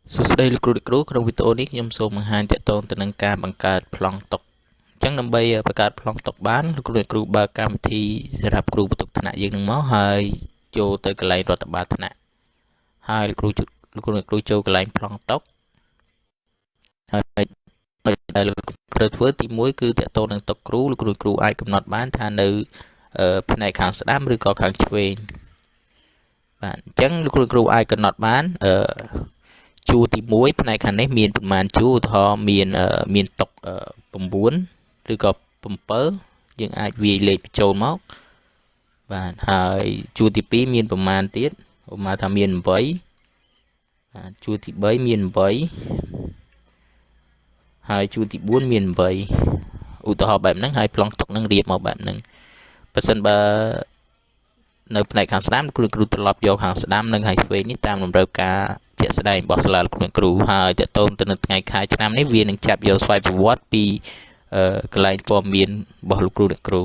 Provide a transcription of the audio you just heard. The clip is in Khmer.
សួស្តីលោកគ្រូអ្នកគ្រូក្នុងវីដេអូនេះខ្ញុំសូមបង្ហាញទាក់ទងទៅនឹងការបង្កើតប្លង់តុអញ្ចឹងដើម្បីបង្កើតប្លង់តុបានលោកគ្រូអ្នកគ្រូបើកកម្មវិធីសម្រាប់គ្រូបន្ទុកថ្នាក់យើងនឹងមកហើយចូលទៅកន្លែងរដ្ឋបាលថ្នាក់ហើយលោកគ្រូអ្នកគ្រូចូលកន្លែងប្លង់តុហើយដែលលោកគ្រូធ្វើទី1គឺទាក់ទងនឹងតុគ្រូលោកគ្រូអាចកំណត់បានថានៅផ្នែកខាងស្ដាំឬក៏ខាងឆ្វេងបាទអញ្ចឹងលោកគ្រូអាចកំណត់បានជួរទី1ផ្នែកខាងនេះមានប្រមាណជួរឧទាហរណ៍មានតុ9ឬក៏7យើងអាចវាយលេខបញ្ចូលមកបាទហើយជួរទី2មានប្រមាណទៀតឧបមាថាមាន8បាទជួរទី3មាន8ហើយជួរទី4មាន8ឧទាហរណ៍បែបហ្នឹងហើយប្លង់តុនឹងរៀបមកបែបហ្នឹងបើសិនបើនៅផ្នែកខាងស្ដាំគ្រូត្រឡប់យកខាងស្ដាំនិងខាងឆ្វេងនេះតាមតម្រូវការជាក់ស្ដែងរបស់សាលាគ្រូហើយតើតូនទៅនៅថ្ងៃខែឆ្នាំនេះវានឹងចាប់យកស្វ័យប្រវត្តិពីកន្លែងព័ត៌មានរបស់លោកគ្រូអ្នកគ្រូ